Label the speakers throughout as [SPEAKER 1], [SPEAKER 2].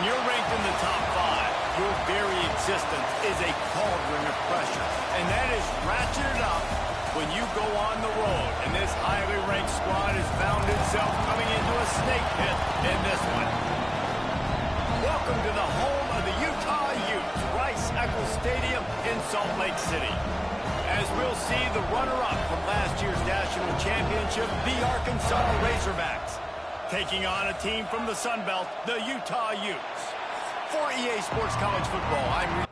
[SPEAKER 1] When you're ranked in the top 5, your very existence is a cauldron of pressure. And that is ratcheted up when you go on the road. And this highly ranked squad has found itself coming into a snake pit in this one. Welcome to the home of the Utah Utes, Rice-Eccles Stadium in Salt Lake City. As we'll see the runner-up from last year's national championship, the Arkansas Razorbacks, taking on a team from the Sun Belt, the Utah Utes. For EA Sports College Football, I'm...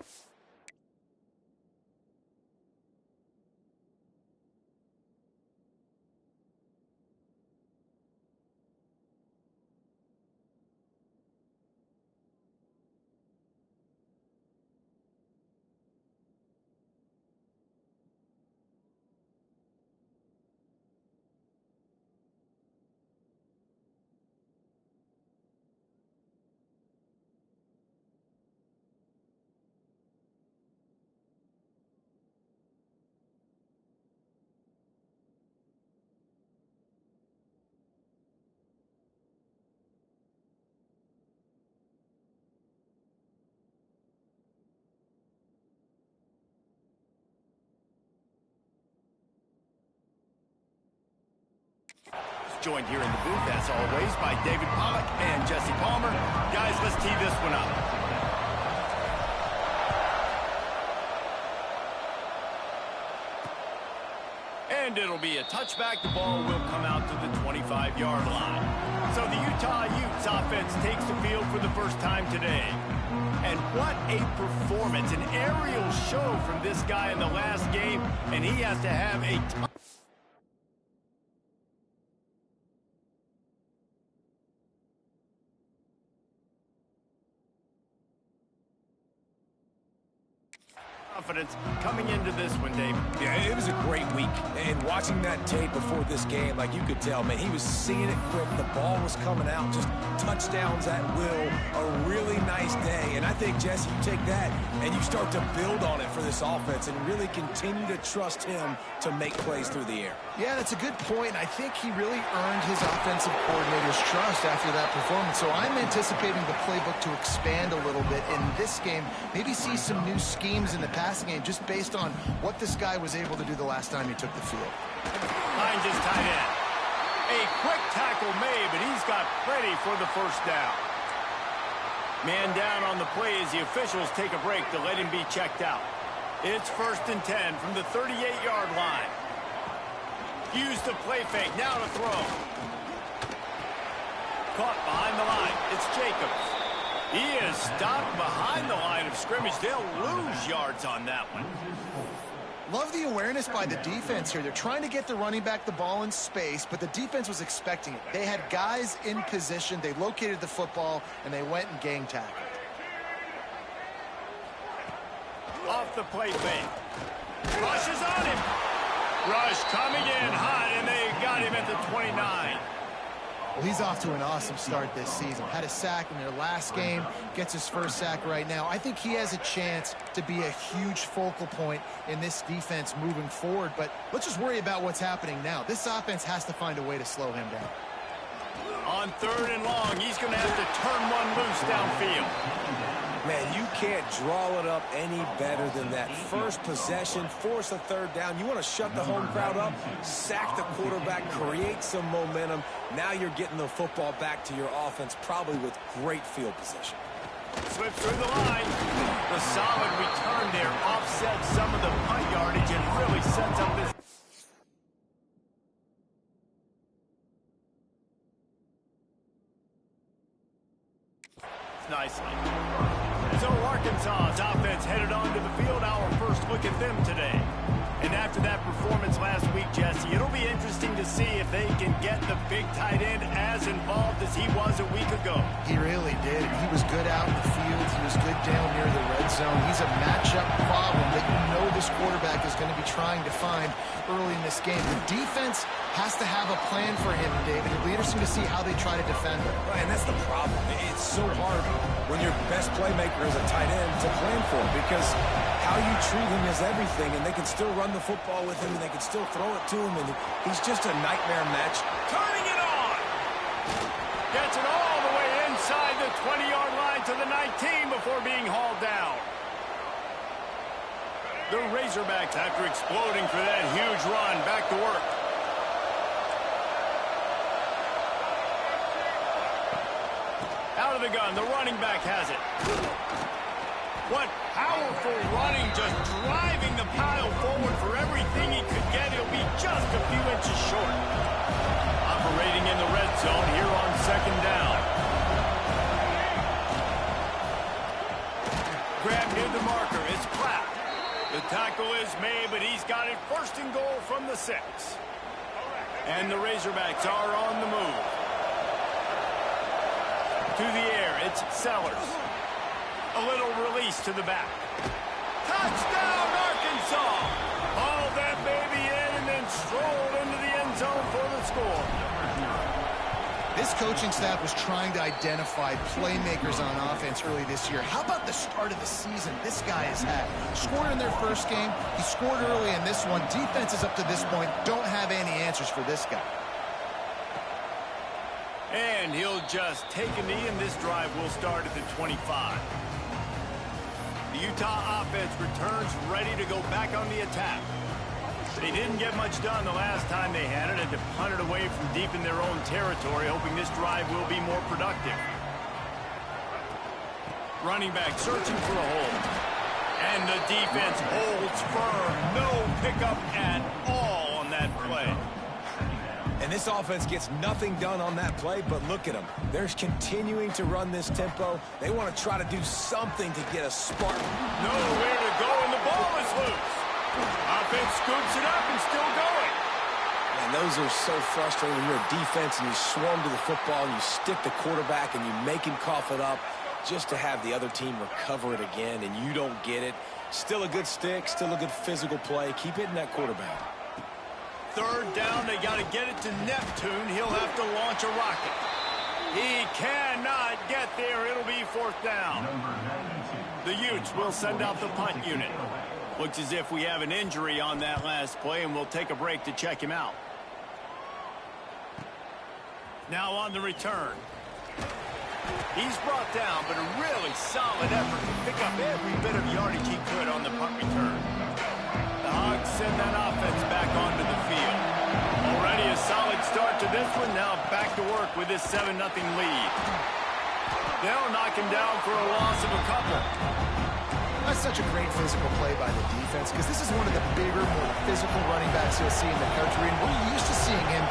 [SPEAKER 1] Joined here in the booth, as always, by David Pollack and Jesse Palmer. Guys, let's tee this one up. And it'll be a touchback. The ball will come out to the 25-yard line. So the Utah Utes offense takes the field for the first time today. And what a performance, an aerial show from this guy in the last game, and he has to have a confidence coming into this one, Dave.
[SPEAKER 2] Yeah, it was a great week. And watching that tape before this game, like you could tell, man, he was seeing it quick. The ball was coming out, just touchdowns at will. A really nice day. And I think, Jesse, you take that and you start to build on it for this offense and really continue to trust him to make plays through the air.
[SPEAKER 3] Yeah, that's a good point. I think he really earned his offensive coordinator's trust after that performance. So I'm anticipating the playbook to expand a little bit in this game. Maybe see some new schemes in the passing game just based on what this guy was able to do the last time he took the field.
[SPEAKER 1] Finds his tight end. A quick tackle made, but he's got plenty for the first down. Man down on the play as the officials take a break to let him be checked out. It's 1st and 10 from the 38-yard line. Use the play fake, now to throw. Caught behind the line, it's Jacobs. He is stopped behind the line of scrimmage. They'll lose yards on that one.
[SPEAKER 3] Love the awareness by the defense here. They're trying to get the running back the ball in space, but the defense was expecting it. They had guys in position. They located the football, and they went and gang tackled.
[SPEAKER 1] Off the play fake. Rush is on him. Rush coming in hot, and they got him at the 29.
[SPEAKER 3] Well, he's off to an awesome start this season. Had a sack in their last game, gets his first sack right now. I think he has a chance to be a huge focal point in this defense moving forward, but let's just worry about what's happening now. This offense has to find a way to slow him down.
[SPEAKER 1] On 3rd and long, he's going to have to turn one loose downfield.
[SPEAKER 2] Man, you can't draw it up any better than that. First possession, force a 3rd down. You want to shut the home crowd up, sack the quarterback, create some momentum. Now you're getting the football back to your offense, probably with great field position.
[SPEAKER 1] Slips through the line. The solid return there offsets some of the punt yardage and really sets up this. Nicely. So Arkansas's offense headed onto the field. Our first look at them today. And after that performance last week, Jesse, it'll be interesting to see if they can get the big tight end as involved as he was a week ago.
[SPEAKER 3] He really did. He was good out in the field. He was good down near the red zone. He's a matchup problem that you know this quarterback is going to be trying to find early in this game. The defense has to have a plan for him, David. It'll be interesting to see how they try to defend him.
[SPEAKER 2] Right, and that's the problem. It's so hard when your best playmaker is a tight end to plan for him because how you treat him is everything, and they can still run the football with him, and they can still throw it to him, and he's just a nightmare match.
[SPEAKER 1] Turning it on! Gets it all the way inside the 20-yard line to the 19 before being hauled down. The Razorbacks, after exploding for that huge run, back to work. Out of the gun, the running back has it. What powerful running, just driving the pile forward for everything he could get. He'll be just a few inches short. Operating in the red zone here on second down. Grab near the marker. It's Clapp. The tackle is made, but he's got it first and goal from the 6. And the Razorbacks are on the move. To the air, it's Sellers. A little release to the back. Touchdown, Arkansas! Hauled that baby in and then strolled into the end zone for the score.
[SPEAKER 3] This coaching staff was trying to identify playmakers on offense early this year. How about the start of the season this guy has had? Scored in their first game. He scored early in this one. Defenses up to this point don't have any answers for this guy.
[SPEAKER 1] And he'll just take a knee, and this drive will start at the 25. The Utah offense returns ready to go back on the attack. They didn't get much done the last time they had it, and to punt it away from deep in their own territory, hoping this drive will be more productive. Running back searching for a hole. And the defense holds firm. No pickup at all on that play.
[SPEAKER 2] And this offense gets nothing done on that play, but look at them. They're continuing to run this tempo. They want to try to do something to get a spark.
[SPEAKER 1] Nowhere to go, and the ball is loose. Offense scoops it up and still going.
[SPEAKER 2] And those are so frustrating when you're a defense and you swarm to the football and you stick the quarterback and you make him cough it up just to have the other team recover it again, and you don't get it. Still a good stick, still a good physical play. Keep hitting that quarterback.
[SPEAKER 1] Third down, they got to get it to Neptune. He'll have to launch a rocket. He cannot get there. It'll be fourth down. The Utes will send out the punt unit. Looks as if we have an injury on that last play, and we'll take a break to check him out. Now on the return. He's brought down, but a really solid effort to pick up every bit of yardage he could on the punt return. The Hogs send that offense back onto the field. Already a solid start to this one. Now back to work with this 7-0 lead. They'll knock him down for a loss of a couple.
[SPEAKER 3] That's such a great physical play by the defense, because this is one of the bigger, more physical running backs you'll see in the country. And we're used to seeing him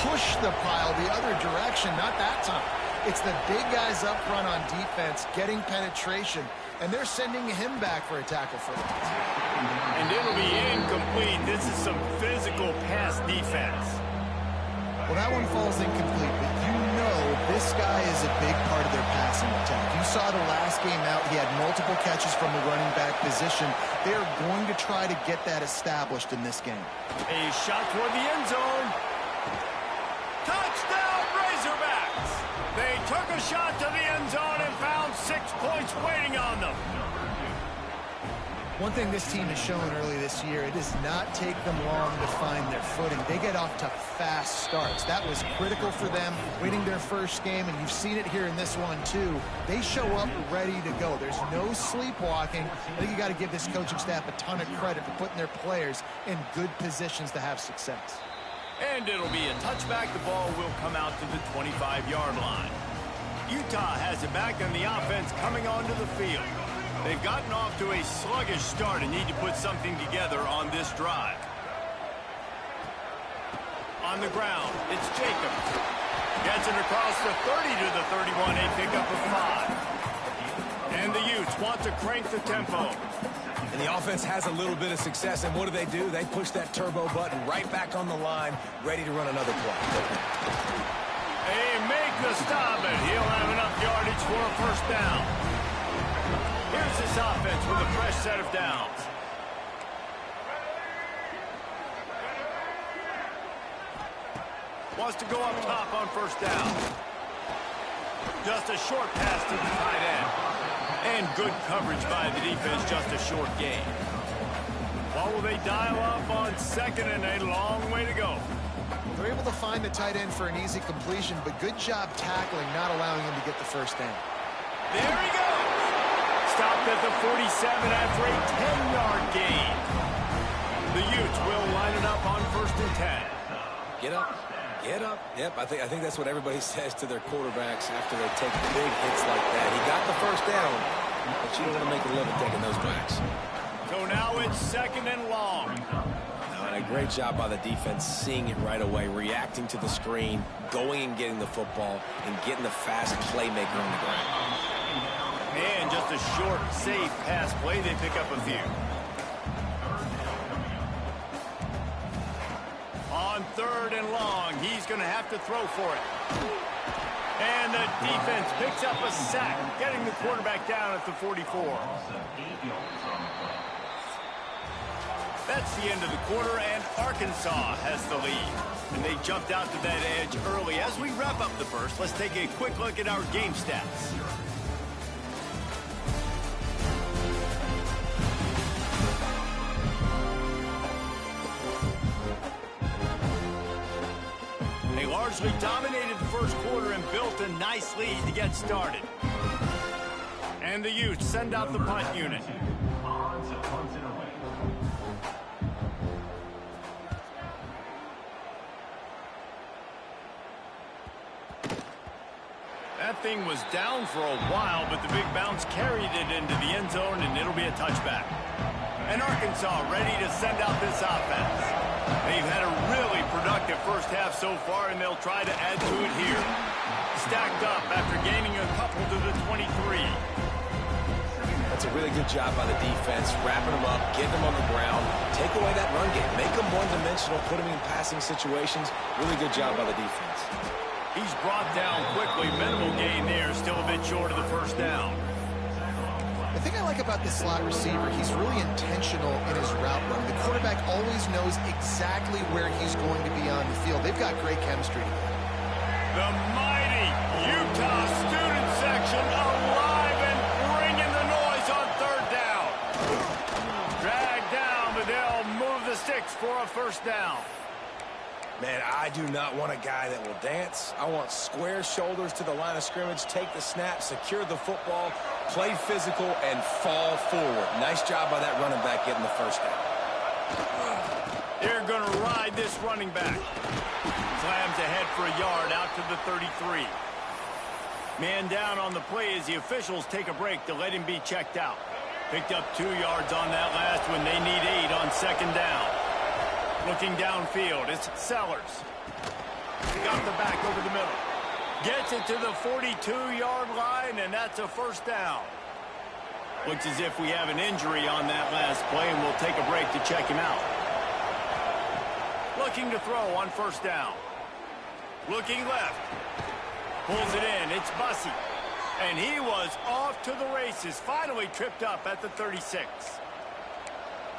[SPEAKER 3] push the pile the other direction. Not that time. It's the big guys up front on defense getting penetration, and they're sending him back for a tackle for loss.
[SPEAKER 1] And it'll be incomplete. This is some physical pass defense.
[SPEAKER 3] Well, that one falls incomplete, but you know this guy is a big part of their passing attack. You saw the last game out. He had multiple catches from the running back position. They're going to try to get that established in this game.
[SPEAKER 1] A shot toward the end zone. Touchdown, Razorbacks! They took a shot to the end zone and found 6 points waiting on them.
[SPEAKER 3] One thing this team has shown early this year, it does not take them long to find their footing. They get off to fast starts. That was critical for them, winning their first game, and you've seen it here in this one too. They show up ready to go. There's no sleepwalking. I think you got to give this coaching staff a ton of credit for putting their players in good positions to have success.
[SPEAKER 1] And it'll be a touchback. The ball will come out to the 25-yard line. Utah has it back, and the offense coming onto the field. They've gotten off to a sluggish start and need to put something together on this drive. On the ground, it's Jacobs. Gets it across the 30 to the 31, a pickup of 5. And the Utes want to crank the tempo.
[SPEAKER 2] And the offense has a little bit of success, and what do? They push that turbo button right back on the line, ready to run another play.
[SPEAKER 1] They make the stop, and he'll have enough yardage for a first down. Here's this offense with a fresh set of downs. Wants to go up top on first down. Just a short pass to the tight end. And good coverage by the defense, just a short gain. What will they dial up on second, and a long way to go?
[SPEAKER 3] They're able to find the tight end for an easy completion, but good job tackling, not allowing him to get the first down.
[SPEAKER 1] There he goes. Stopped at the 47 after a 10-yard gain. The Utes will line it up on 1st and 10.
[SPEAKER 2] Get up. Get up. Yep, I think that's what everybody says to their quarterbacks after they take big hits like that. He got the first down, but you don't want to make a living taking those backs.
[SPEAKER 1] So now it's 2nd and long.
[SPEAKER 2] And a great job by the defense seeing it right away, reacting to the screen, going and getting the football, and getting the fast playmaker on the ground.
[SPEAKER 1] And just a short, safe pass play. They pick up a few. On 3rd and long, he's going to have to throw for it. And the defense picks up a sack, getting the quarterback down at the 44. That's the end of the quarter, and Arkansas has the lead. And they jumped out to that edge early. As we wrap up the first, let's take a quick look at our game stats. They largely dominated the first quarter and built a nice lead to get started. And the Utes send out the punt unit. That thing was down for a while, but the big bounce carried it into the end zone, and it'll be a touchback. And Arkansas ready to send out this offense. They've had a really productive first half so far, and they'll try to add to it here. Stacked up after gaining a couple to the 23.
[SPEAKER 2] That's a really good job by the defense, wrapping them up, getting them on the ground, take away that run game, make them one-dimensional, put them in passing situations. Really good job by the defense.
[SPEAKER 1] He's brought down quickly. Minimal gain there, still a bit short of the first down.
[SPEAKER 3] The thing I like about this slot receiver, he's really intentional in his route run. The quarterback always knows exactly where he's going to be on the field. They've got great chemistry together.
[SPEAKER 1] The mighty Utah student section alive and bringing the noise on 3rd down. Dragged down, but they'll move the sticks for a first down.
[SPEAKER 2] Man, I do not want a guy that will dance. I want square shoulders to the line of scrimmage, take the snap, secure the football, play physical, and fall forward. Nice job by that running back getting the first down.
[SPEAKER 1] They're going to ride this running back. Slams ahead for a yard out to the 33. Man down on the play as the officials take a break to let him be checked out. Picked up 2 yards on that last one. They need 8 on 2nd down. Looking downfield, it's Sellers. Got the back over the middle. Gets it to the 42-yard line, and that's a first down. Looks as if we have an injury on that last play, and we'll take a break to check him out. Looking to throw on 1st down. Looking left. Pulls it in. It's Bussey. And he was off to the races. Finally tripped up at the 36.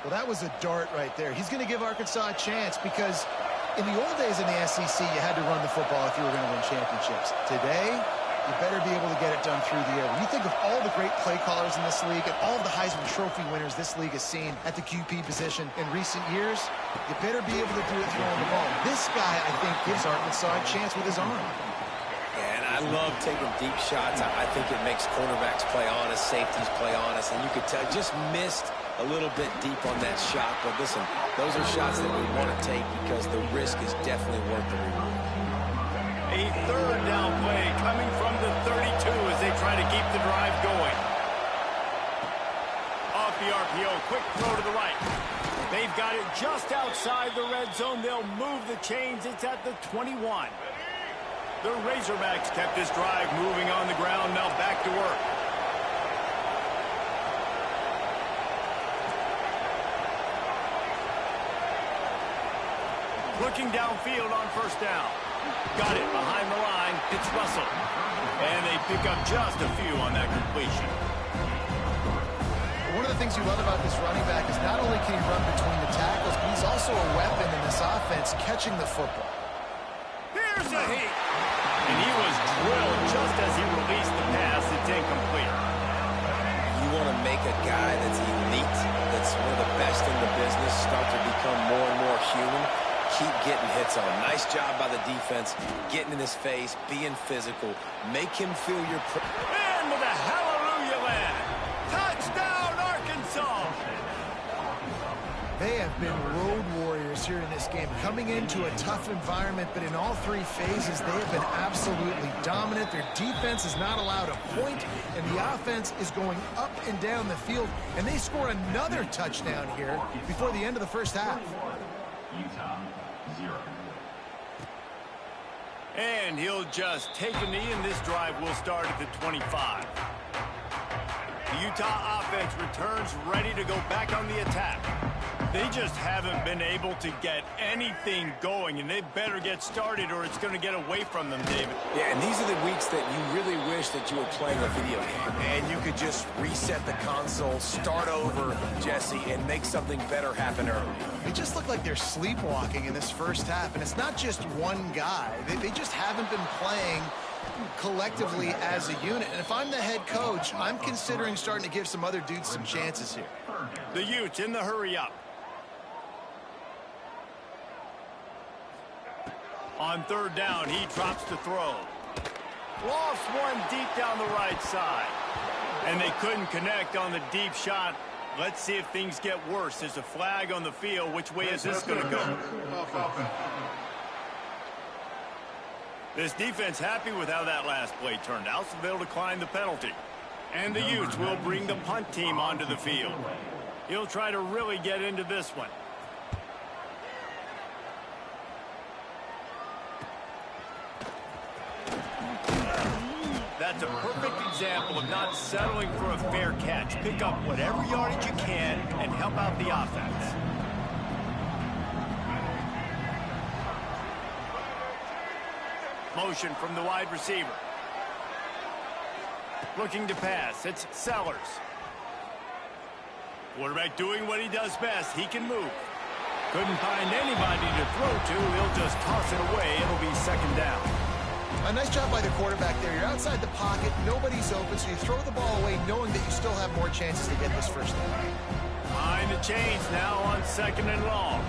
[SPEAKER 3] Well, that was a dart right there. He's going to give Arkansas a chance because in the old days in the SEC, you had to run the football if you were going to win championships. Today, you better be able to get it done through the air. When you think of all the great play callers in this league and all of the Heisman Trophy winners this league has seen at the QP position in recent years, you better be able to do it throwing the ball. This guy, I think, gives Arkansas a chance with his arm.
[SPEAKER 2] And I love taking deep shots. I think it makes quarterbacks play honest, safeties play honest, and you could tell just missed a little bit deep on that shot. But listen, those are shots that we want to take because the risk is definitely worth the reward.
[SPEAKER 1] A 3rd down play coming from the 32 as they try to keep the drive going. Off the RPO, quick throw to the right. They've got it just outside the red zone. They'll move the chains. It's at the 21. The Razorbacks kept this drive moving on the ground. Now back to work. Looking downfield on 1st down. Got it behind the line. It's Russell. And they pick up just a few on that completion.
[SPEAKER 3] One of the things you love about this running back is not only can he run between the tackles, but he's also a weapon in this offense catching the football.
[SPEAKER 1] Here's a heat. And he was drilled just as he released the pass. It's incomplete.
[SPEAKER 2] You want to make a guy that's elite, that's one of the best in the business, start to become more and more human. Keep getting hit its own. Nice job by the defense, getting in his face, being physical. Make him feel your...
[SPEAKER 1] Into the hallelujah land. Touchdown, Arkansas.
[SPEAKER 3] They have been road warriors here in this game, coming into a tough environment, but in all three phases, they have been absolutely dominant. Their defense is not allowed a point, and the offense is going up and down the field, and they score another touchdown here before the end of the first half.
[SPEAKER 4] Utah, 0.
[SPEAKER 1] And he'll just take a knee, and this drive will start at the 25. The Utah offense returns ready to go back on the attack. They just haven't been able to get anything going, and they better get started or it's going to get away from them, David.
[SPEAKER 2] Yeah, and these are the weeks that you really wish that you were playing a video game and you could just reset the console, start over, Jesse, and make something better happen early.
[SPEAKER 3] They just look like they're sleepwalking in this first half, and it's not just one guy. They just haven't been playing collectively as a unit. And if I'm the head coach, I'm considering starting to give some other dudes some chances here.
[SPEAKER 1] The Utes in the hurry up. On third down, he drops the throw. Lost one deep down the right side. And they couldn't connect on the deep shot. Let's see if things get worse. There's a flag on the field. Which way is this going to go? This defense happy with how that last play turned out, so they'll decline the penalty. And the Utes will bring the punt team onto the field. He'll try to really get into this one. That's a perfect example of not settling for a fair catch. Pick up whatever yardage you can and help out the offense. Motion from the wide receiver. Looking to pass. It's Sellers. Quarterback doing what he does best. He can move. Couldn't find anybody to throw to. He'll just toss it away. It'll be second down.
[SPEAKER 3] A nice job by the quarterback there. You're outside the pocket. Nobody's open, so you throw the ball away knowing that you still have more chances to get this first down.
[SPEAKER 1] Behind the chains now on second and long.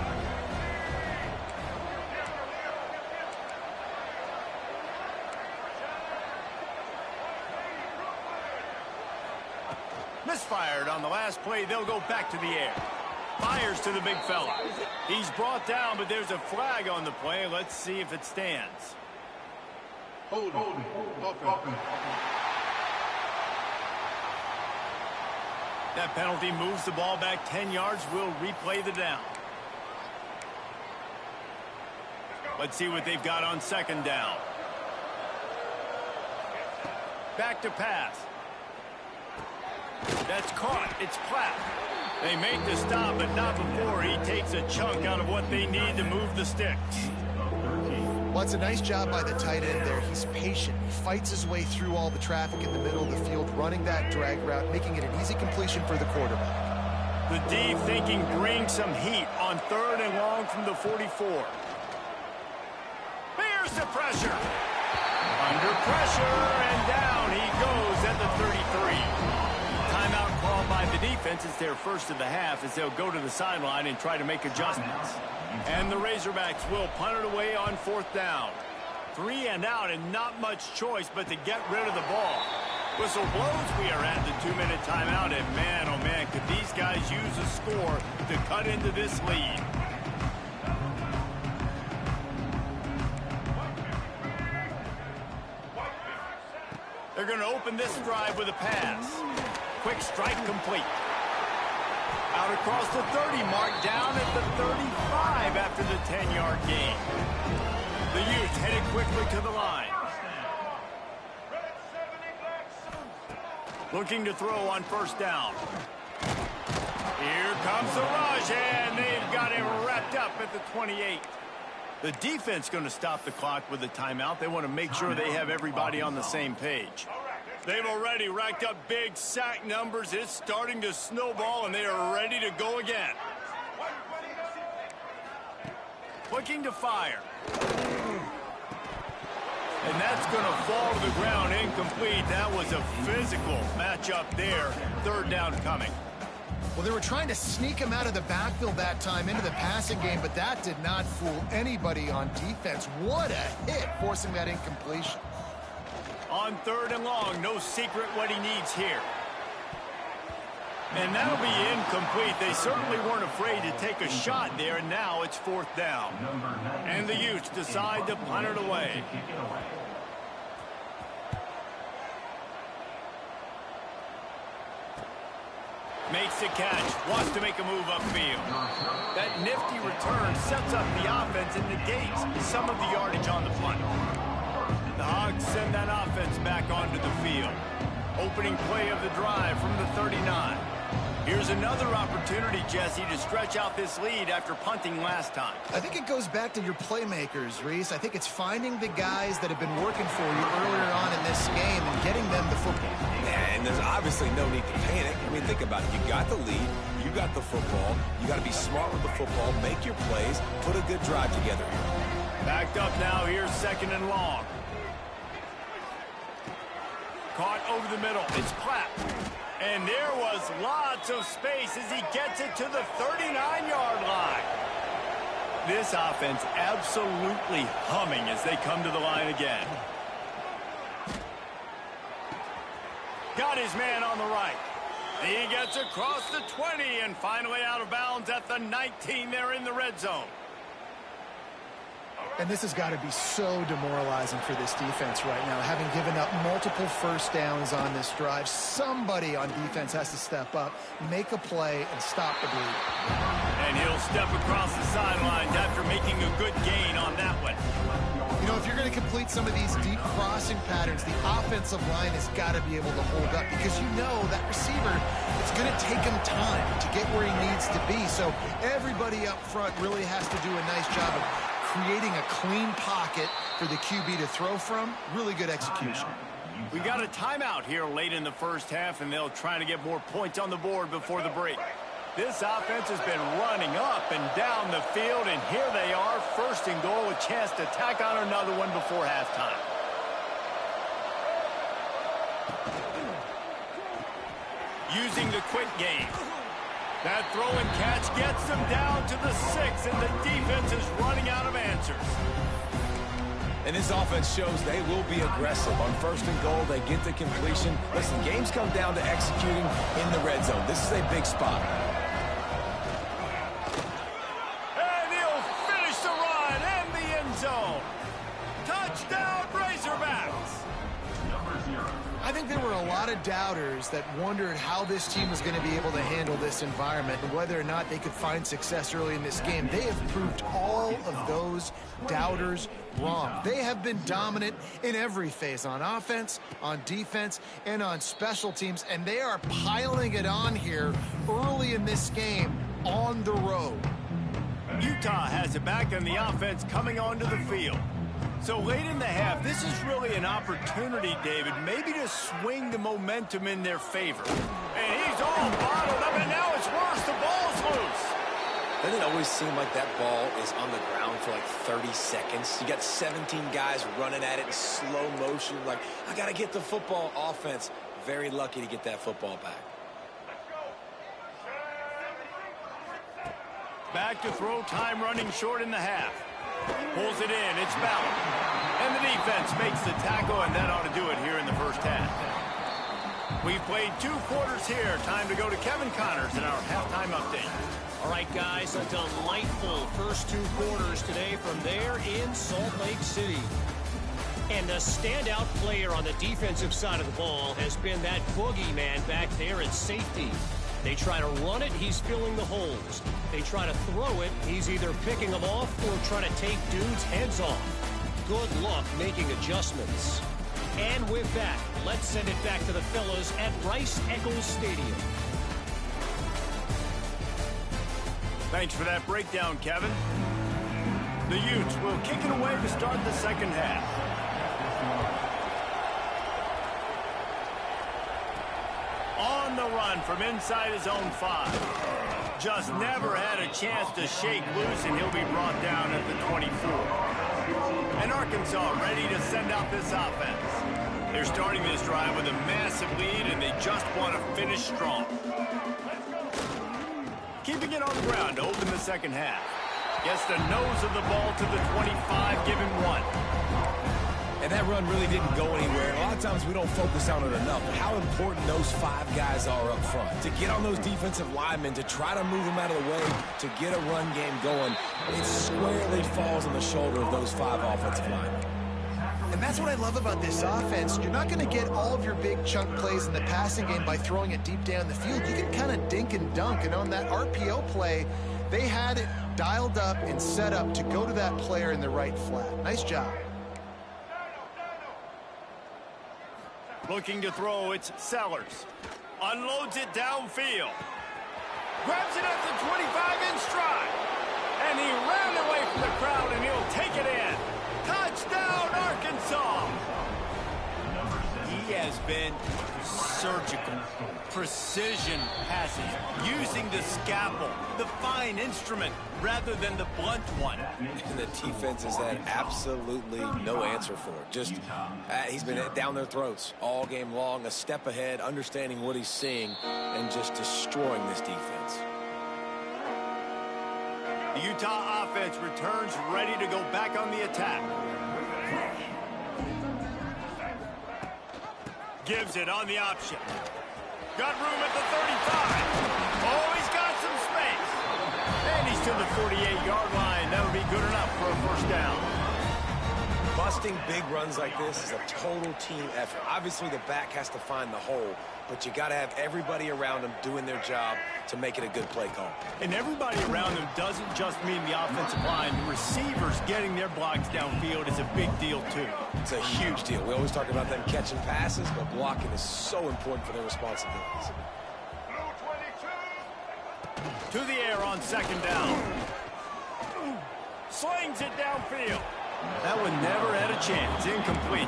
[SPEAKER 1] Misfired on the last play. They'll go back to the air. Fires to the big fella. He's brought down, but there's a flag on the play. Let's see if it stands.
[SPEAKER 4] Holding.
[SPEAKER 1] That penalty moves the ball back 10 yards. We'll replay the down. Let's see what they've got on second down. Back to pass. That's caught. It's Platt. They make the stop, but not before he takes a chunk out of what they need to move the sticks.
[SPEAKER 3] Well, it's a nice job by the tight end there. He's patient. He fights his way through all the traffic in the middle of the field, running that drag route, making it an easy completion for the quarterback.
[SPEAKER 1] The D thinking bring some heat on third and long from the 44. Here's the pressure. Under pressure, and down he goes at the 33. Timeout called by the defense. It's their first of the half as they'll go to the sideline and try to make adjustments. And the Razorbacks will punt it away on fourth down. 3 and out, and not much choice but to get rid of the ball. Whistle blows. We are at the 2-minute timeout, and man, oh man, could these guys use a score to cut into this lead. They're going to open this drive with a pass. Quick strike complete. Out across the 30 mark, down at the 35 after the 10-yard gain. The Utes headed quickly to the line. Looking to throw on first down. Here comes the rush, and they've got him wrapped up at the 28. The defense going to stop the clock with a timeout. They want to make sure they have everybody on the same page. They've already racked up big sack numbers. It's starting to snowball, and they are ready to go again. Looking to fire. And that's going to fall to the ground incomplete. That was a physical matchup there. Third down coming.
[SPEAKER 3] Well, they were trying to sneak him out of the backfield that time into the passing game, but that did not fool anybody on defense. What a hit, forcing that incompletion.
[SPEAKER 1] On 3rd and long, no secret what he needs here. And that'll be incomplete. They certainly weren't afraid to take a shot there, and now it's 4th down. And the Utes decide to punt it away. Makes the catch, wants to make a move upfield. That nifty return sets up the offense and negates some of the yardage on the punt. The Hogs send that offense back onto the field. Opening play of the drive from the 39. Here's another opportunity, Jesse, to stretch out this lead after punting last time.
[SPEAKER 3] I think it goes back to your playmakers, Reese. I think it's finding the guys that have been working for you earlier on in this game and getting them the football.
[SPEAKER 2] And there's obviously no need to panic. I mean, think about it. You got the lead. You got the football. You got to be smart with the football. Make your plays. Put a good drive together here.
[SPEAKER 1] Backed up now. Here's 2nd and long. Caught over the middle. It's Platt. And there was lots of space as he gets it to the 39-yard line. This offense absolutely humming as they come to the line again. Got his man on the right. He gets across the 20 and finally out of bounds at the 19 there in the red zone.
[SPEAKER 3] And this has got to be so demoralizing for this defense right now, having given up multiple first downs on this drive. Somebody on defense has to step up, make a play, and stop the bleed.
[SPEAKER 1] And he'll step across the sidelines after making a good gain on that one.
[SPEAKER 3] You know, if you're going to complete some of these deep crossing patterns, the offensive line has got to be able to hold up because you know that receiver, it's going to take him time to get where he needs to be. So everybody up front really has to do a nice job of creating a clean pocket for the QB to throw from. Really good execution.
[SPEAKER 1] We got a timeout here late in the first half, and they'll try to get more points on the board before the break. This offense has been running up and down the field, and here they are, 1st and goal, a chance to tack on another one before halftime. Using the quick game. That throw and catch gets them down to the 6, and the defense is running out of answers.
[SPEAKER 2] And this offense shows they will be aggressive. On 1st and goal, they get the completion. Listen, games come down to executing in the red zone. This is a big spot.
[SPEAKER 1] And he'll finish the run and the end zone. Touchdown, Razorbacks.
[SPEAKER 3] I think there were a lot of doubters that wondered how this team was going to be able to handle this environment and whether or not they could find success early in this game. They have proved all of those doubters wrong. They have been dominant in every phase, on offense, on defense, and on special teams, and they are piling it on here early in this game on the road.
[SPEAKER 1] Utah has it back, and the offense coming onto the field. So late in the half, this is really an opportunity, David, maybe to swing the momentum in their favor. And he's all bottled up, and now it's worse. The ball's loose.
[SPEAKER 2] Doesn't it always seem like that ball is on the ground for like 30 seconds? You got 17 guys running at it in slow motion. Like, I got to get the football. Offense, very lucky to get that football back.
[SPEAKER 1] Back to throw, time running short in the half. Pulls it in, it's Ballard. And the defense makes the tackle, and that ought to do it here in the first half. We've played 2 quarters here. Time to go to Kevin Connors in our halftime update.
[SPEAKER 5] All right, guys, a delightful first 2 quarters today from there in Salt Lake City. And the standout player on the defensive side of the ball has been that boogeyman back there at safety. They try to run it, he's filling the holes. They try to throw it, he's either picking them off or trying to take dudes' heads off. Good luck making adjustments. And with that, let's send it back to the fellas at Rice-Eccles Stadium.
[SPEAKER 1] Thanks for that breakdown, Kevin. The Utes will kick it away to start the second half. On the run from inside his own 5. Just never had a chance to shake loose, and he'll be brought down at the 24. And Arkansas ready to send out this offense. They're starting this drive with a massive lead, and they just want to finish strong. keeping it on the ground to open the second half. Gets the nose of the ball to the 25, giving 1.
[SPEAKER 2] And that run really didn't go anywhere. A lot of times we don't focus on it enough, but how important those 5 guys are up front. To get on those defensive linemen, to try to move them out of the way, to get a run game going, it squarely falls on the shoulder of those 5 offensive linemen.
[SPEAKER 3] And that's what I love about this offense. You're not going to get all of your big chunk plays in the passing game by throwing it deep down the field. You can kind of dink and dunk. And on that RPO play, they had it dialed up and set up to go to that player in the right flat. Nice job.
[SPEAKER 1] Looking to throw, it's Sellers. Unloads it downfield. Grabs it at the 25 in stride. And he ran away from the crowd, and he'll take it in. Touchdown, Arkansas! He has been surgical, precision passes, using the scalpel, the fine instrument, rather than the blunt one.
[SPEAKER 2] And the defense has had absolutely no answer for it. Just, he's been down their throats all game long, a step ahead, understanding what he's seeing, and just destroying this defense.
[SPEAKER 1] The Utah offense returns ready to go back on the attack. Gives it on the option. Got room at the 35. Oh, he's got some space. And he's to the 48-yard line. That'll be good enough for a first down.
[SPEAKER 2] Busting big runs like this is a total team effort. Obviously, the back has to find the hole, but you got to have everybody around him doing their job to make it a good play call.
[SPEAKER 1] And everybody around him doesn't just mean the offensive line. The receivers getting their blocks downfield is a big deal, too.
[SPEAKER 2] It's a huge deal. We always talk about them catching passes, but blocking is so important for their responsibilities.
[SPEAKER 1] To the air on second down. Slings it downfield. That one never had a chance. Incomplete.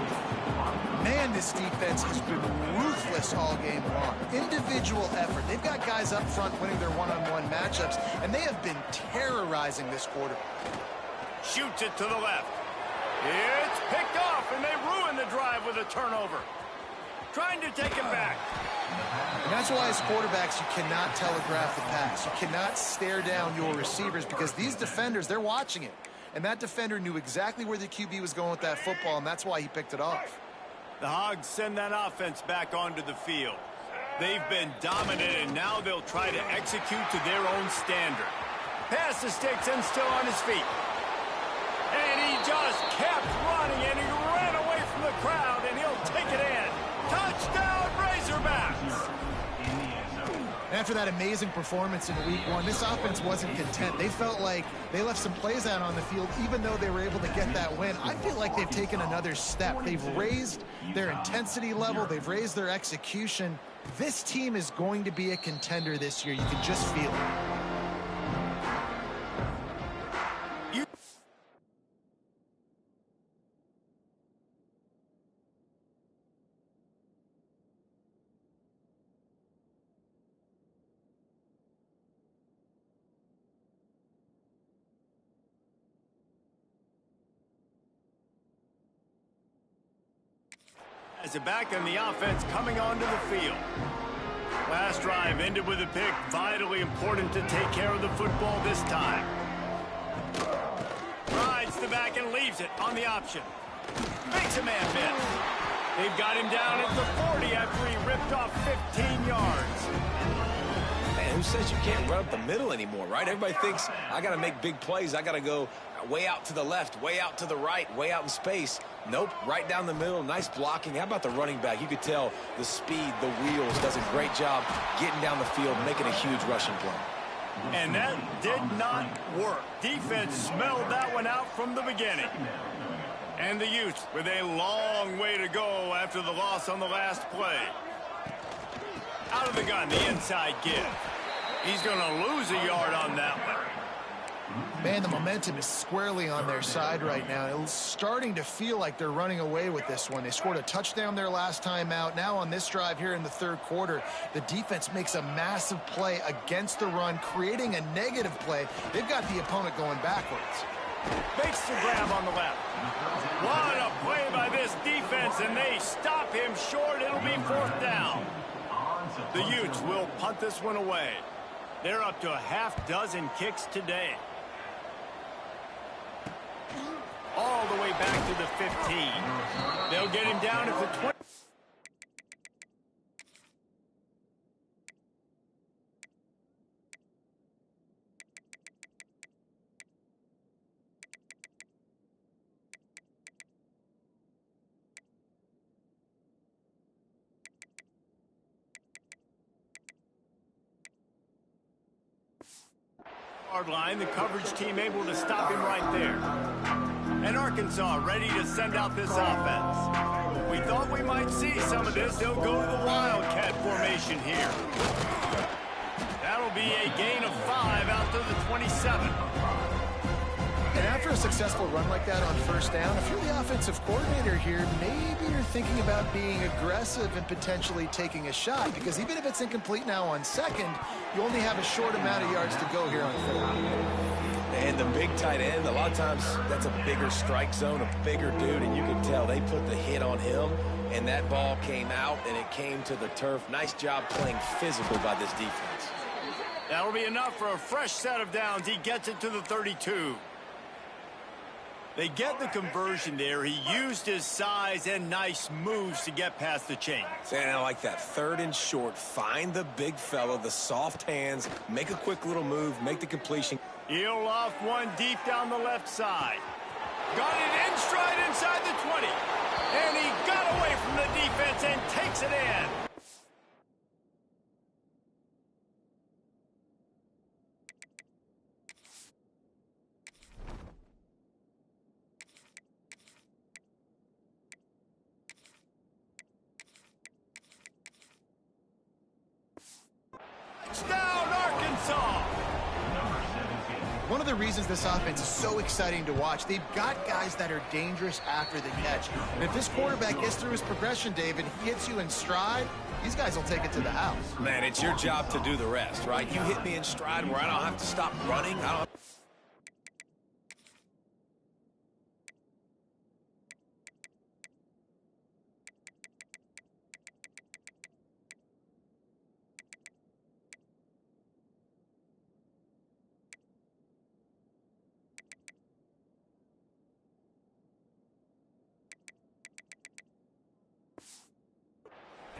[SPEAKER 3] Man, this defense has been ruthless all game long. Individual effort. They've got guys up front winning their one-on-one matchups, and they have been terrorizing this quarter.
[SPEAKER 1] Shoots it to the left. It's picked off, and they ruin the drive with a turnover. Trying to take it back.
[SPEAKER 3] And that's why as quarterbacks, you cannot telegraph the pass. You cannot stare down your receivers because these defenders, they're watching it. And that defender knew exactly where the QB was going with that football, and that's why he picked it off.
[SPEAKER 1] The Hogs send that offense back onto the field. They've been dominant, and now they'll try to execute to their own standard. Pass the sticks and still on his feet. And he just kept running, and he ran away from the crowd, and he'll take it in. Touchdown, Razorbacks!
[SPEAKER 3] After that amazing performance in week 1, this offense wasn't content. They felt like they left some plays out on the field, even though they were able to get that win. I feel like they've taken another step. They've raised their intensity level. They've raised their execution. This team is going to be a contender this year. You can just feel it.
[SPEAKER 1] As a back on the offense coming onto the field. Last drive ended with a pick. Vitally important to take care of the football this time. Rides the back and leaves it on the option. Makes a man miss. They've got him down at the 40 after he ripped off 15 yards.
[SPEAKER 2] Man, who says you can't run up the middle anymore, right? Everybody thinks, I got to make big plays. I got to go way out to the left, way out to the right, way out in space. Nope, right down the middle, nice blocking. How about the running back? You could tell the speed, the wheels, does a great job getting down the field, making a huge rushing play.
[SPEAKER 1] And that did not work. Defense smelled that one out from the beginning. And the Utes with a long way to go after the loss on the last play. Out of the gun, the inside give. He's going to lose a yard on that one.
[SPEAKER 3] Man, the momentum is squarely on their side right now. It's starting to feel like they're running away with this one. They scored a touchdown their last time out. Now on this drive here in the third quarter, the defense makes a massive play against the run, creating a negative play. They've got the opponent going backwards.
[SPEAKER 1] Makes the grab on the left. What a play by this defense, and they stop him short. It'll be fourth down. The Utes will punt this one away. They're up to a half dozen kicks today. All the way back to the 15. They'll get him down at the 20. Line, the coverage team able to stop him right there. And Arkansas ready to send out this offense. We thought we might see some of this. They'll go to the Wildcat formation here. That'll be a gain of 5 out to the 27.
[SPEAKER 3] And after a successful run like that on first down, if you're the offensive coordinator here, maybe you're thinking about being aggressive and potentially taking a shot, because even if it's incomplete now on second, you only have a short amount of yards to go here on third.
[SPEAKER 2] And the big tight end, a lot of times that's a bigger strike zone, a bigger dude, and you can tell they put the hit on him, and that ball came out, and it came to the turf. Nice job playing physical by this defense.
[SPEAKER 1] That'll be enough for a fresh set of downs. He gets it to the 32. They get the conversion there. He used his size and nice moves to get past the chains.
[SPEAKER 2] And I like that. 3rd and short. Find the big fella, the soft hands, make a quick little move, make the completion.
[SPEAKER 1] He'll off one deep down the left side. Got it in stride inside the 20. And he got away from the defense and takes it in. Touchdown, Arkansas!
[SPEAKER 3] One of the reasons this offense is so exciting to watch, they've got guys that are dangerous after the catch. And if this quarterback gets through his progression, David, he hits you in stride, these guys will take it to the house.
[SPEAKER 2] Man, it's your job to do the rest, right? You hit me in stride where I don't have to stop running. I don't.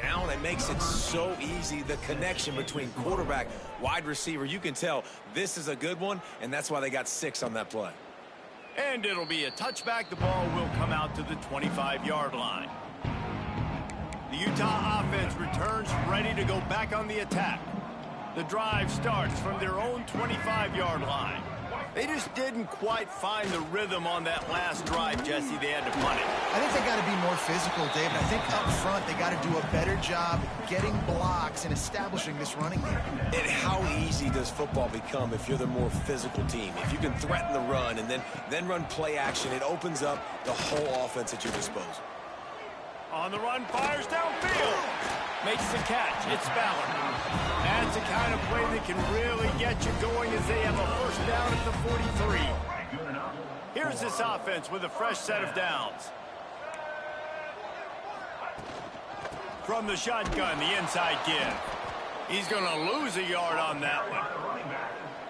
[SPEAKER 2] Down, it makes it so easy, the connection between quarterback, wide receiver. You can tell this is a good one, and that's why they got 6 on that play.
[SPEAKER 1] And it'll be a touchback. The ball will come out to the 25-yard line. The Utah offense returns ready to go back on the attack. The drive starts from their own 25-yard line. They just didn't quite find the rhythm on that last drive, Jesse. They had to punt it.
[SPEAKER 3] I think they got to be more physical, David. I think up front they got to do a better job getting blocks and establishing this running game.
[SPEAKER 2] And how easy does football become if you're the more physical team? If you can threaten the run and then run play action, it opens up the whole offense at your disposal.
[SPEAKER 1] On the run, fires downfield. Makes the catch. It's Ballard. That's the kind of play that can really get you going as they have a first down at the 43. Here's this offense with a fresh set of downs. From the shotgun, the inside give. He's going to lose a yard on that one.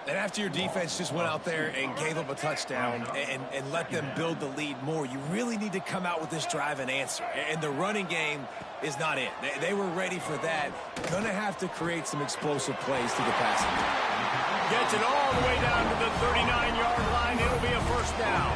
[SPEAKER 2] And after your defense just went out there and gave up a touchdown and let them build the lead more, you really need to come out with this drive and answer. And the running game is not it. They were ready for that. Going to have to create some explosive plays to get past it.
[SPEAKER 1] Gets it all the way down to the 39-yard line. It'll be a first down.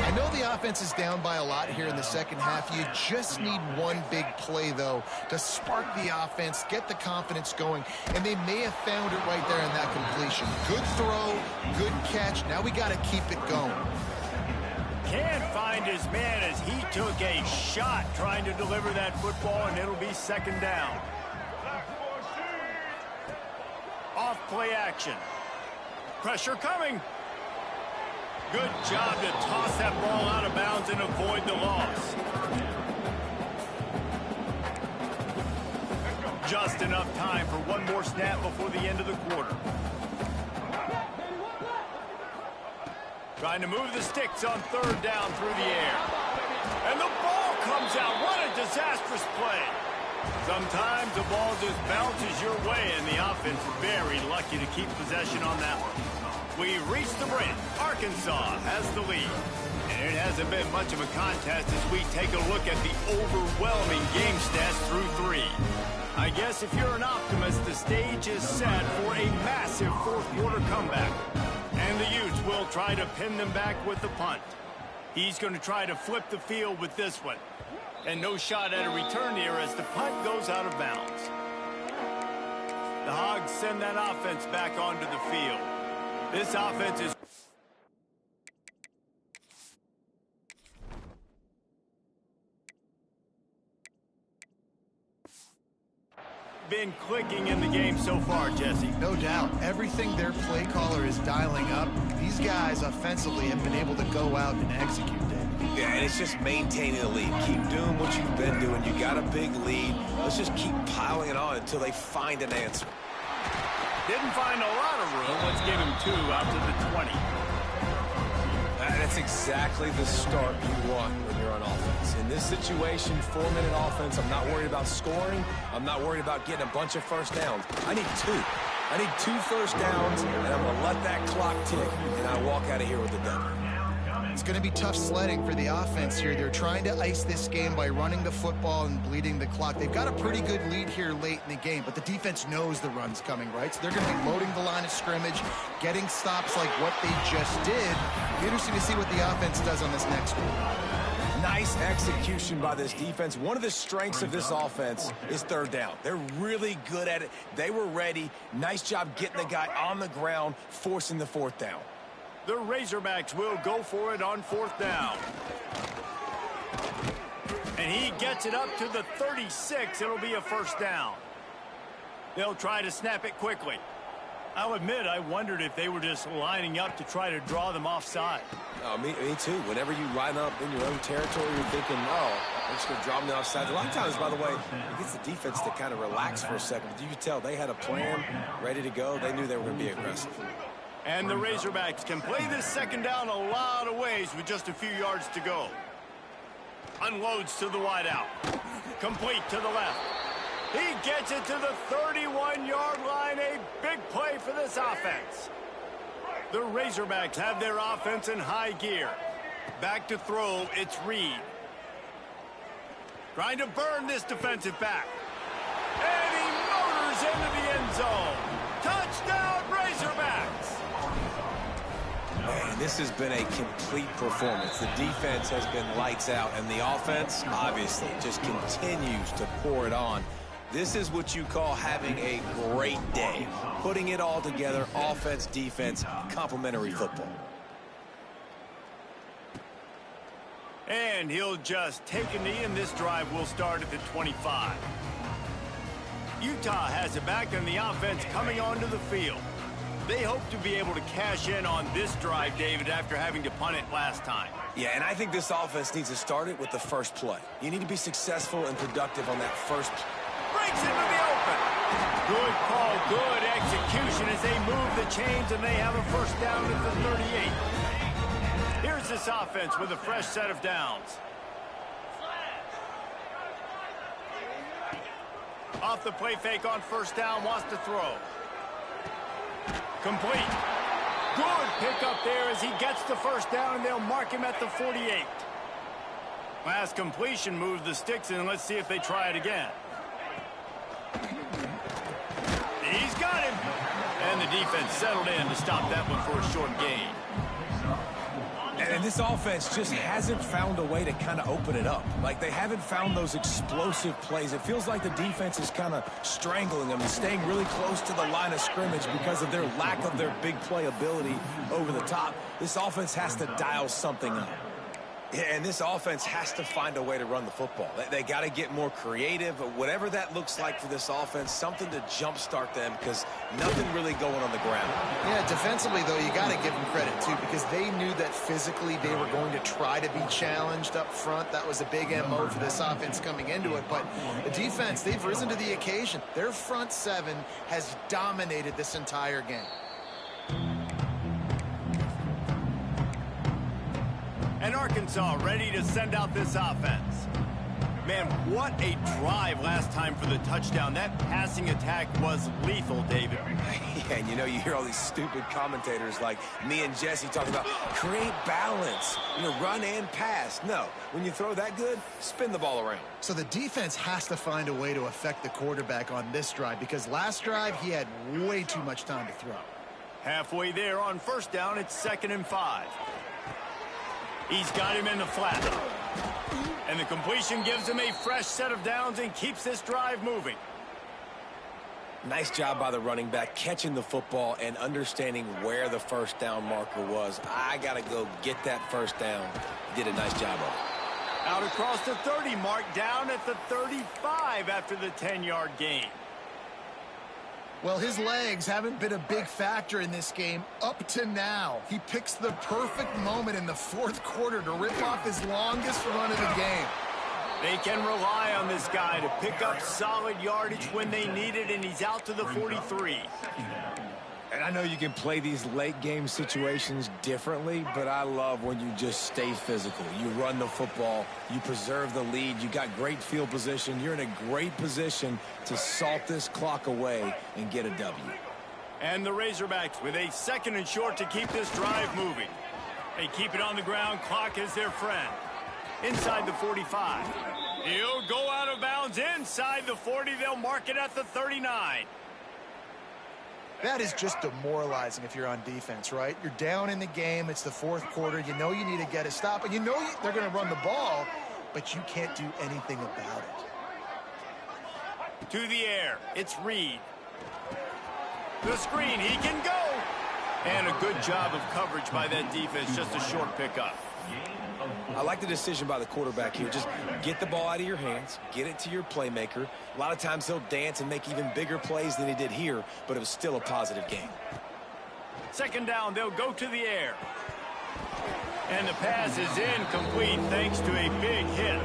[SPEAKER 3] I know the offense is down by a lot here in the second half. You just need one big play, though, to spark the offense, get the confidence going, and they may have found it right there in that completion. Good throw, good catch. Now we got to keep it going.
[SPEAKER 1] Can't find his man as he took a shot trying to deliver that football, and it'll be second down. Off play action. Pressure coming. Good job to toss that ball out of bounds and avoid the loss. Just enough time for one more snap before the end of the quarter. Trying to move the sticks on third down through the air. And the ball comes out. What a disastrous play. Sometimes the ball just bounces your way, and the offense very lucky to keep possession on that one. We've reached the break. Arkansas has the lead. And it hasn't been much of a contest as we take a look at the overwhelming game stats through 3. I guess if you're an optimist, the stage is set for a massive fourth-quarter comeback. And the Utes will try to pin them back with the punt. He's going to try to flip the field with this one. And no shot at a return here as the punt goes out of bounds. The Hogs send that offense back onto the field. This offense is been clicking in the game so far, Jesse.
[SPEAKER 3] No doubt. Everything their play caller is dialing up, these guys offensively have been able to go out and execute it.
[SPEAKER 2] Yeah, and it's just maintaining the lead. Keep doing what you've been doing. You got a big lead. Let's just keep piling it on until they find an answer.
[SPEAKER 1] Didn't find a lot of room. Let's give him 2 out to the 20.
[SPEAKER 2] That's exactly the start you want when you're on offense. In this situation, 4-minute offense, I'm not worried about scoring. I'm not worried about getting a bunch of first downs. I need 2. I need 2 first downs, and I'm going to let that clock tick, and I walk out of here with a W.
[SPEAKER 3] It's going to be tough sledding for the offense here. They're trying to ice this game by running the football and bleeding the clock. They've got a pretty good lead here late in the game, but the defense knows the run's coming, right? So they're going to be loading the line of scrimmage, getting stops like what they just did. It'll be interesting to see what the offense does on this next one.
[SPEAKER 2] Nice execution by this defense. One of the strengths of this offense is third down. They're really good at it. They were ready. Nice job getting the guy on the ground, forcing the 4th down.
[SPEAKER 1] The Razorbacks will go for it on 4th down. And he gets it up to the 36. It'll be a first down. They'll try to snap it quickly. I'll admit, I wondered if they were just lining up to try to draw them offside.
[SPEAKER 2] Me too. Whenever you line up in your own territory, you're thinking, oh, I'm just going to draw them offside. A lot of times, by the way, it gets the defense to kind of relax for a second. But you can tell they had a plan ready to go. They knew they were going to be aggressive.
[SPEAKER 1] And the Razorbacks can play this second down a lot of ways with just a few yards to go. Unloads to the wideout. Complete to the left. He gets it to the 31-yard line. A big play for this offense. The Razorbacks have their offense in high gear. Back to throw, it's Reed. Trying to burn this defensive back. And he motors into the end zone. Touchdown, Razorbacks!
[SPEAKER 2] Man, this has been a complete performance. The defense has been lights out, and the offense, obviously, just continues to pour it on. This is what you call having a great day. Putting it all together, offense, defense, complementary football.
[SPEAKER 1] And he'll just take a knee, and this drive will start at the 25. Utah has it back, and the offense coming onto the field. They hope to be able to cash in on this drive, David, after having to punt it last time.
[SPEAKER 2] Yeah, and I think this offense needs to start it with the first play. You need to be successful and productive on that first play.
[SPEAKER 1] Breaks into the open. Good call, good execution as they move the chains, and they have a first down at the 38. Here's this offense with a fresh set of downs. Off the play fake on first down, wants to throw. Complete. Good pickup there as he gets the first down, and they'll mark him at the 48. Last completion moves the sticks in, and let's see if they try it again. He's got him. And the defense settled in to stop that one for a short gain.
[SPEAKER 2] And this offense just hasn't found a way to kind of open it up. Like, they haven't found those explosive plays. It feels like the defense is kind of strangling them and staying really close to the line of scrimmage because of their lack of their big play ability over the top. This offense has to dial something up. Yeah, and this offense has to find a way to run the football. They got to get more creative, whatever that looks like for this offense, something to jumpstart them because nothing really going on the ground.
[SPEAKER 3] Yeah, defensively, though, you got to give them credit, too, because they knew that physically they were going to try to be challenged up front. That was a big MO for this offense coming into it. But the defense, they've risen to the occasion. Their front seven has dominated this entire game.
[SPEAKER 1] And Arkansas ready to send out this offense. Man, what a drive last time for the touchdown. That passing attack was lethal, David.
[SPEAKER 2] Yeah, and you know, you hear all these stupid commentators like me and Jesse talking about create balance, you know, run and pass. No, when you throw that good, spin the ball around.
[SPEAKER 3] So the defense has to find a way to affect the quarterback on this drive because last drive he had way too much time to throw.
[SPEAKER 1] Halfway there on first down, it's 2nd and 5. He's got him in the flat. And the completion gives him a fresh set of downs and keeps this drive moving.
[SPEAKER 2] Nice job by the running back catching the football and understanding where the first down marker was. I got to go get that first down. Did a nice job of it.
[SPEAKER 1] Out across the 30 mark, down at the 35 after the 10-yard gain.
[SPEAKER 3] Well, his legs haven't been a big factor in this game up to now. He picks the perfect moment in the 4th quarter to rip off his longest run of the game.
[SPEAKER 1] They can rely on this guy to pick up solid yardage when they need it, and he's out to the 43.
[SPEAKER 2] And I know you can play these late game situations differently, but I love when you just stay physical. You run the football, you preserve the lead, you got great field position, you're in a great position to salt this clock away and get a W.
[SPEAKER 1] And the Razorbacks with a 2nd and short to keep this drive moving. They keep it on the ground, clock is their friend. Inside the 45. He'll go out of bounds inside the 40, they'll mark it at the 39.
[SPEAKER 3] That is just demoralizing if you're on defense, right? You're down in the game. It's the 4th quarter. You know you need to get a stop, and you know they're going to run the ball, but you can't do anything about it.
[SPEAKER 1] To the air. It's Reed. The screen. He can go. And a good job of coverage by that defense. Just a short pickup.
[SPEAKER 2] I like the decision by the quarterback here. Just get the ball out of your hands, get it to your playmaker. A lot of times he'll dance and make even bigger plays than he did here, but it was still a positive game.
[SPEAKER 1] 2nd down, they'll go to the air. And the pass is incomplete thanks to a big hit.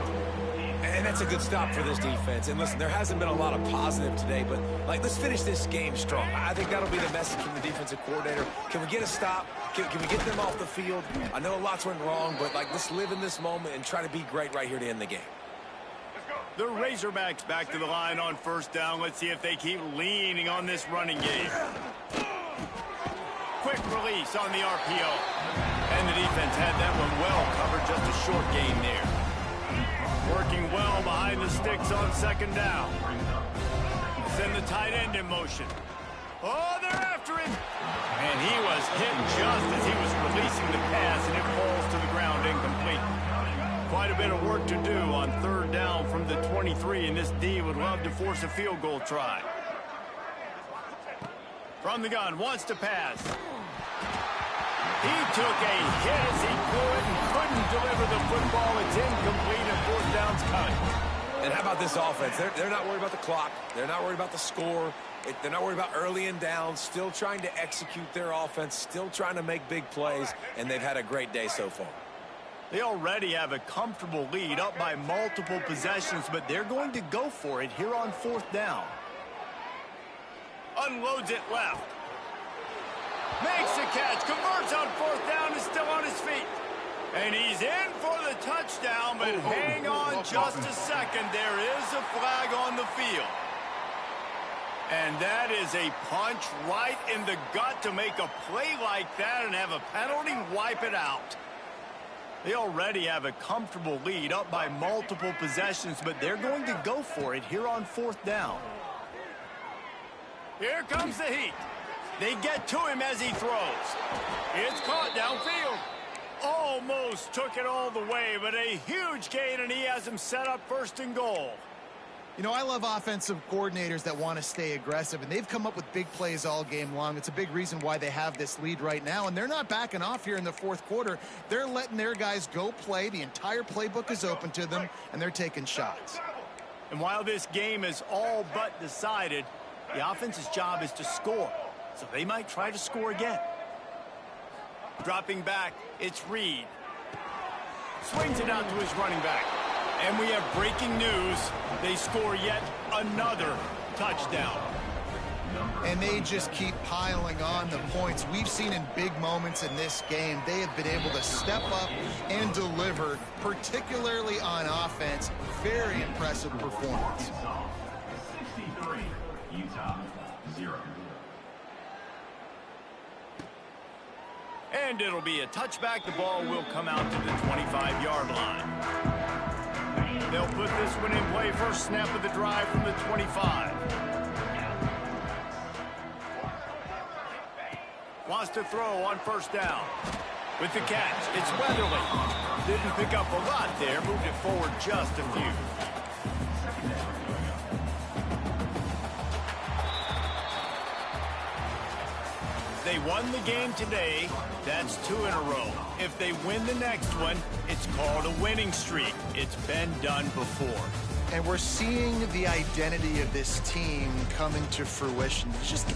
[SPEAKER 2] And that's a good stop for this defense. And listen, there hasn't been a lot of positive today, but let's finish this game strong. I think that'll be the message from the defensive coordinator. Can we get a stop? Can we get them off the field? I know lots went wrong, but let's live in this moment and try to be great right here to end the game.
[SPEAKER 1] The Razorbacks back to the line on first down. Let's see if they keep leaning on this running game. Quick release on the RPO. And the defense had that one well covered, just a short gain there. Working well behind the sticks on 2nd down. Send the tight end in motion. Oh, they're after him. And he was hit just as he was releasing the pass, and it falls to the ground incomplete. Quite a bit of work to do on 3rd down from the 23, and this D would love to force a field goal try. From the gun, wants to pass. He took a hit as he could and couldn't deliver the football. It's incomplete, and 4th down's coming.
[SPEAKER 2] And how about this offense? They're not worried about the clock. They're not worried about the score. They're not worried about early and down. Still trying to execute their offense. Still trying to make big plays. And they've had a great day so far.
[SPEAKER 1] They already have a comfortable lead up by multiple possessions, but they're going to go for it here on 4th down. Unloads it left. Makes the catch. Converts on 4th down. Is still on his feet. And he's in for the touchdown, but hang on just a second. There is a flag on the field. And that is a punch right in the gut to make a play like that and have a penalty wipe it out. They already have a comfortable lead up by multiple possessions, but they're going to go for it here on 4th down. Here comes the heat. They get to him as he throws. It's caught downfield. Almost took it all the way, but a huge gain, and he has him set up 1st and goal.
[SPEAKER 3] You know, I love offensive coordinators that want to stay aggressive, and they've come up with big plays all game long. It's a big reason why they have this lead right now, and they're not backing off here in the 4th quarter. They're letting their guys go play. The entire playbook is open to them, and they're taking shots.
[SPEAKER 1] And while this game is all but decided, the offense's job is to score, so they might try to score again. Dropping back, it's Reed. Swings it out to his running back. And we have breaking news. They score yet another touchdown.
[SPEAKER 3] and they just keep piling on the points. We've seen in big moments in this game, they have been able to step up and deliver, particularly on offense. Very impressive performance.
[SPEAKER 4] 63, Utah 0.
[SPEAKER 1] And it'll be a touchback. The ball will come out to the 25-yard line. They'll put this one in play. First snap of the drive from the 25. Wants to throw on first down. With the catch, it's Weatherly. Didn't pick up a lot there. Moved it forward just a few. They won the game today. That's 2 in a row. If they win the next one, it's called a winning streak. It's been done before.
[SPEAKER 3] And we're seeing the identity of this team coming to fruition. It's just